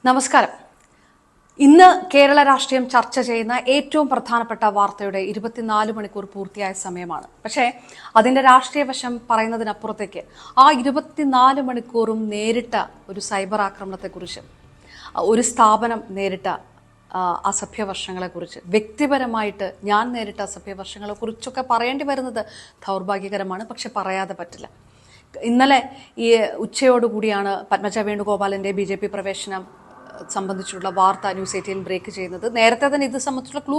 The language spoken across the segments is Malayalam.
നമസ്കാരം. ഇന്ന് കേരള രാഷ്ട്രീയം ചർച്ച ചെയ്യുന്ന ഏറ്റവും പ്രധാനപ്പെട്ട വാർത്തയുടെ 24 മണിക്കൂർ പൂർത്തിയായ സമയമാണ്. പക്ഷേ അതിന്റെ രാഷ്ട്രീയ വശം പറയുന്നതിനപ്പുറത്തേക്ക് ആ 24 മണിക്കൂറും നേരിട്ട ഒരു സൈബർ ആക്രമണത്തെക്കുറിച്ച്, ഒരു സ്ഥാപനം നേരിട്ട അസഭ്യവർഷങ്ങളെക്കുറിച്ച്, വ്യക്തിപരമായിട്ട് ഞാൻ നേരിട്ട അസഭ്യവർഷങ്ങളെക്കുറിച്ചൊക്കെ പറയേണ്ടി വരുന്നത് ദൗർഭാഗ്യകരമാണ്. പക്ഷെ പറയാതെ പറ്റില്ല. ഇന്നലെ ഈ ഉച്ചയോടുകൂടിയാണ് പത്മജ വേണുഗോപാലിന്റെ BJP പ്രവേശനം സംബന്ധിച്ചുള്ള വാർത്ത ന്യൂസ് 18 ബ്രേക്ക് ചെയ്യുന്നത്. നേരത്തെ തന്നെ ഇത് സംബന്ധിച്ചുള്ള ക്ലൂ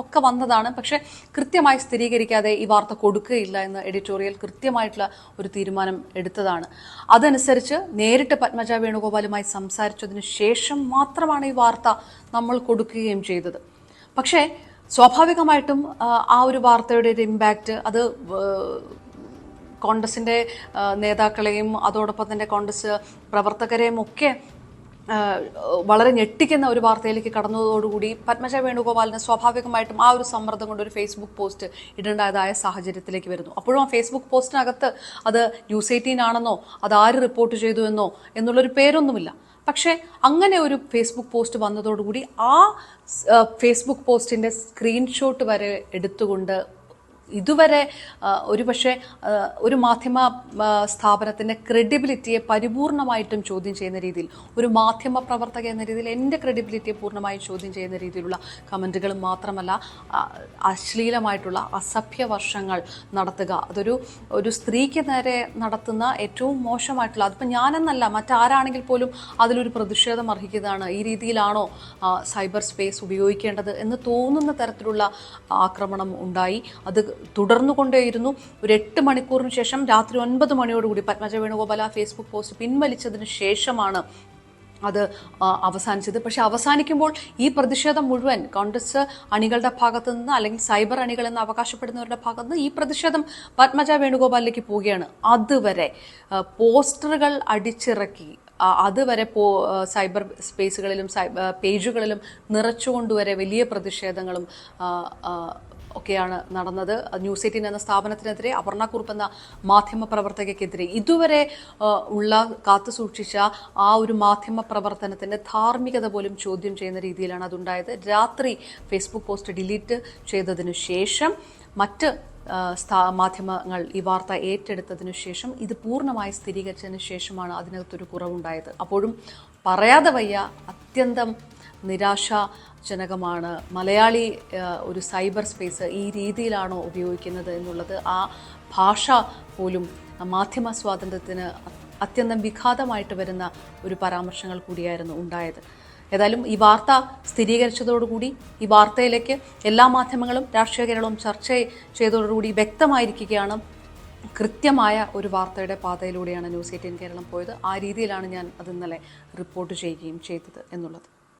ഒക്കെ വന്നതാണ്. പക്ഷെ കൃത്യമായി സ്ഥിരീകരിക്കാതെ ഈ വാർത്ത കൊടുക്കുകയില്ല എന്ന് എഡിറ്റോറിയൽ കൃത്യമായിട്ടുള്ള ഒരു തീരുമാനം എടുത്തതാണ്. അതനുസരിച്ച് നേരിട്ട് പത്മജ വേണുഗോപാലുമായി സംസാരിച്ചതിന് ശേഷം മാത്രമാണ് ഈ വാർത്ത നമ്മൾ കൊടുക്കുകയും ചെയ്തത്. പക്ഷേ സ്വാഭാവികമായിട്ടും ആ ഒരു വാർത്തയുടെ ഒരു ഇമ്പാക്റ്റ് അത് കോൺഗ്രസിന്റെ നേതാക്കളെയും അതോടൊപ്പം തന്നെ കോൺഗ്രസ് പ്രവർത്തകരെയും ഒക്കെ വളരെ ഞെട്ടിക്കുന്ന ഒരു വാർത്തയിലേക്ക് കടന്നതോടുകൂടി പത്മജ വേണുഗോപാലിന് സ്വാഭാവികമായിട്ടും ആ ഒരു സമ്മർദ്ദം കൊണ്ട് ഒരു ഫേസ്ബുക്ക് പോസ്റ്റ് ഇടേണ്ടതായ സാഹചര്യത്തിലേക്ക് വരുന്നു. അപ്പോഴും ആ ഫേസ്ബുക്ക് പോസ്റ്റിനകത്ത് അത് ന്യൂസ് 18 ആണെന്നോ അത് ആര് റിപ്പോർട്ട് ചെയ്തു എന്നോ എന്നുള്ളൊരു പേരൊന്നുമില്ല. പക്ഷേ അങ്ങനെ ഒരു ഫേസ്ബുക്ക് പോസ്റ്റ് വന്നതോടുകൂടി ആ ഫേസ്ബുക്ക് പോസ്റ്റിന്റെ സ്ക്രീൻഷോട്ട് വരെ എടുത്തുകൊണ്ട് ഇതുവരെ ഒരുപക്ഷെ ഒരു മാധ്യമ സ്ഥാപനത്തിൻ്റെ ക്രെഡിബിലിറ്റിയെ പരിപൂർണമായിട്ടും ചോദ്യം ചെയ്യുന്ന രീതിയിൽ, ഒരു മാധ്യമ പ്രവർത്തക എന്ന രീതിയിൽ എൻ്റെ ക്രെഡിബിലിറ്റിയെ പൂർണ്ണമായും ചോദ്യം ചെയ്യുന്ന രീതിയിലുള്ള കമൻറ്റുകൾ മാത്രമല്ല, അശ്ലീലമായിട്ടുള്ള അസഭ്യവർഷങ്ങൾ നടത്തുക, ഒരു സ്ത്രീക്ക് നേരെ നടത്തുന്ന ഏറ്റവും മോശമായിട്ടുള്ള, അതിപ്പോൾ ഞാനെന്നല്ല മറ്റാരാണെങ്കിൽ പോലും അതിലൊരു പ്രതിഷേധം അർഹിക്കുന്നതാണ്. ഈ രീതിയിലാണോ സൈബർ സ്പേസ് ഉപയോഗിക്കേണ്ടത് എന്ന് തോന്നുന്ന തരത്തിലുള്ള ആക്രമണം ഉണ്ടായി. അത് തുടർന്നുകൊണ്ടേയിരുന്നു. ഒരു 8 മണിക്കൂറിന് ശേഷം രാത്രി 9 മണിയോടുകൂടി പത്മജ വേണുഗോപാൽ ആ ഫേസ്ബുക്ക് പോസ്റ്റ് പിൻവലിച്ചതിന് ശേഷമാണ് അത് അവസാനിച്ചത്. പക്ഷെ അവസാനിക്കുമ്പോൾ ഈ പ്രതിഷേധം മുഴുവൻ കോൺഗ്രസ് അണികളുടെ ഭാഗത്തു നിന്ന്, അല്ലെങ്കിൽ സൈബർ അണികൾ എന്ന് അവകാശപ്പെടുന്നവരുടെ ഭാഗത്ത് നിന്ന് ഈ പ്രതിഷേധം പത്മജ വേണുഗോപാലിലേക്ക് പോവുകയാണ്. അതുവരെ പോസ്റ്ററുകൾ അടിച്ചിറക്കി, അതുവരെ സൈബർ സ്പേസുകളിലും പേജുകളിലും നിറച്ചുകൊണ്ടുവരെ വലിയ പ്രതിഷേധങ്ങളും ഒക്കെയാണ് നടന്നത്. ന്യൂസ് 18 എന്ന സ്ഥാപനത്തിനെതിരെ, അപർണ കുറുപ്പ് എന്ന മാധ്യമ പ്രവർത്തകയ്ക്കെതിരെ ഇതുവരെ ഉള്ള കാത്തുസൂക്ഷിച്ച ആ ഒരു മാധ്യമ പ്രവർത്തനത്തിൻ്റെ ധാർമ്മികത പോലും ചോദ്യം ചെയ്യുന്ന രീതിയിലാണ് അതുണ്ടായത്. രാത്രി ഫേസ്ബുക്ക് പോസ്റ്റ് ഡിലീറ്റ് ചെയ്തതിനു ശേഷം മറ്റ് മാധ്യമങ്ങൾ ഈ വാർത്ത ഏറ്റെടുത്തതിനു ശേഷം ഇത് പൂർണ്ണമായി സ്ഥിരീകരിച്ചതിന് ശേഷമാണ് അതിനകത്തൊരു കുറവുണ്ടായത്. അപ്പോഴും പറയാതെ വയ്യ, അത്യന്തം നിരാശാജനകമാണ്. മലയാളി ഒരു സൈബർ സ്പേസ് ഈ രീതിയിലാണോ ഉപയോഗിക്കുന്നത് എന്നുള്ളത്, ആ ഭാഷ പോലും മാധ്യമ സ്വാതന്ത്ര്യത്തിന് അത്യന്തം വിഘാതമായിട്ട് വരുന്ന ഒരു പരാമർശങ്ങൾ കൂടിയായിരുന്നു ഉണ്ടായത്. ഏതായാലും ഈ വാർത്ത സ്ഥിരീകരിച്ചതോടുകൂടി ഈ വാർത്തയിലേക്ക് എല്ലാ മാധ്യമങ്ങളും രാഷ്ട്രീയ കേരളവും ചർച്ച ചെയ്തതോടുകൂടി വ്യക്തമായിരിക്കുകയാണ് കൃത്യമായ ഒരു വാർത്തയുടെ പാതയിലൂടെയാണ് ന്യൂസ് 18 കേരളം പോയത്. ആ രീതിയിലാണ് ഞാൻ അത് ഇന്നലെ റിപ്പോർട്ട് ചെയ്യുകയും ചെയ്തത് എന്നുള്ളത്.